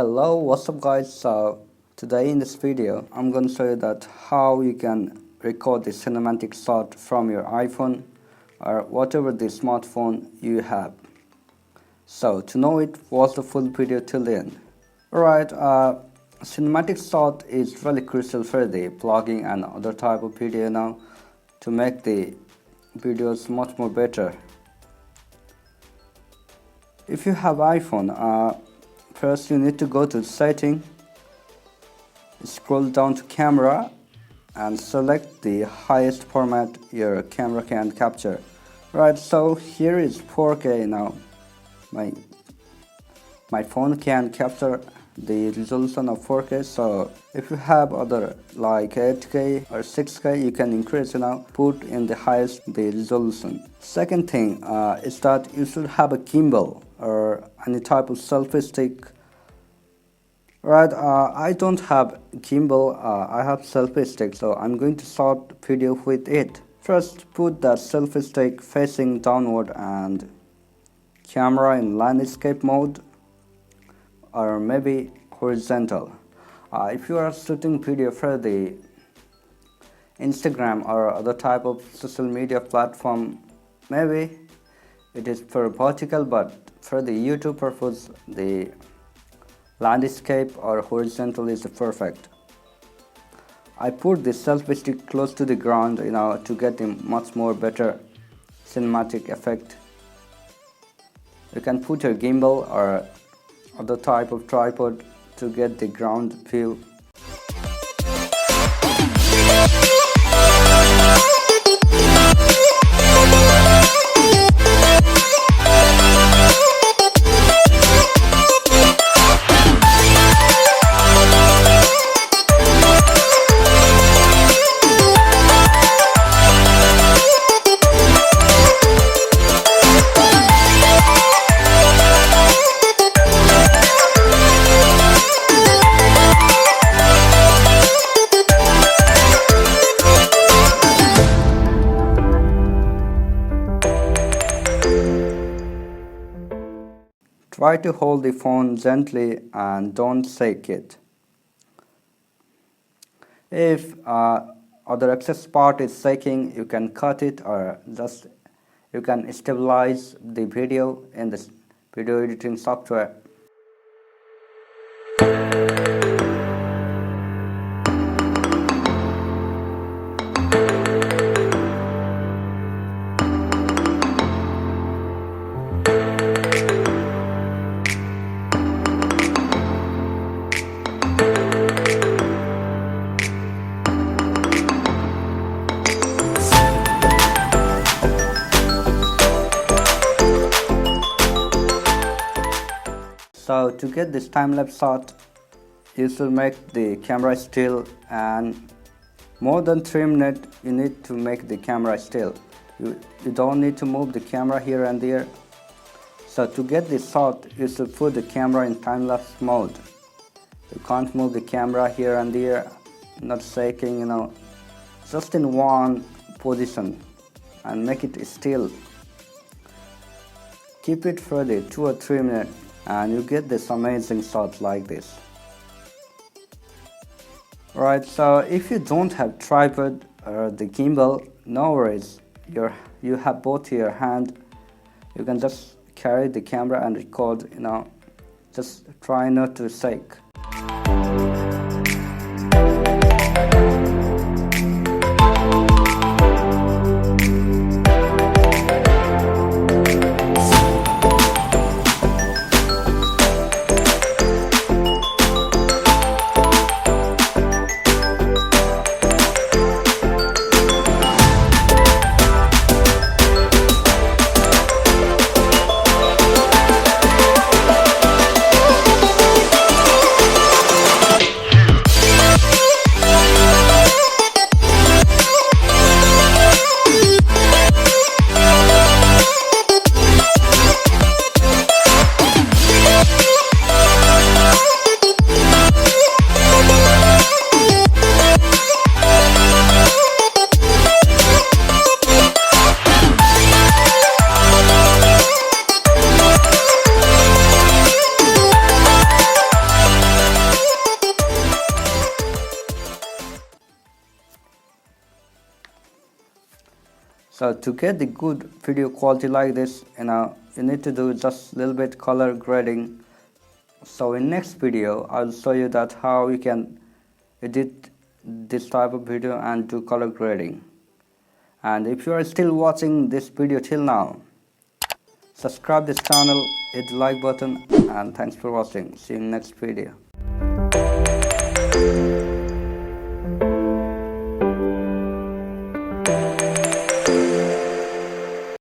Hello, what's up guys? So today in this video I'm going to show you that how you can record the cinematic shot from your iPhone or whatever the smartphone you have. So to know it, watch the full video till the end. Alright, cinematic shot is really crucial for the vlogging and other type of video now to make the videos much more better. If you have iPhone, first you need to go to setting, scroll down to camera and select the highest format your camera can capture. Right, so here is 4K now. My phone can capture the resolution of 4K, so if you have other like 8K or 6K, you can increase now, put in the highest the resolution. Second thing is that you should have a gimbal or any type of selfie stick. Right, I don't have gimbal, I have selfie stick, so I'm going to shot video with it. First, put that selfie stick facing downward and camera in landscape mode or maybe horizontal. If you are shooting video for the Instagram or other type of social media platform, maybe it is for vertical, but for the YouTube purpose, the landscape or horizontal is perfect. I put the selfie stick close to the ground, to get a much more better cinematic effect. You can put your gimbal or other type of tripod to get the ground view. Try to hold the phone gently and don't shake it. If other excess part is shaking, you can cut it or just you can stabilize the video in the video editing software. So to get this time-lapse shot, you should make the camera still, and more than 3 minutes you need to make the camera still. You don't need to move the camera here and there. So to get this shot, you should put the camera in time-lapse mode. You can't move the camera here and there, not shaking, just in one position and make it still. Keep it for the 2 or 3 minutes and you get this amazing shot like this. Right, so if you don't have tripod or the gimbal, no worries. You have both your hand. You can just carry the camera and record, just try not to shake. So to get the good video quality like this, you need to do just a little bit color grading. So in next video I'll show you that how you can edit this type of video and do color grading. And if you are still watching this video till now, subscribe this channel, hit the like button, and thanks for watching. See you in next video.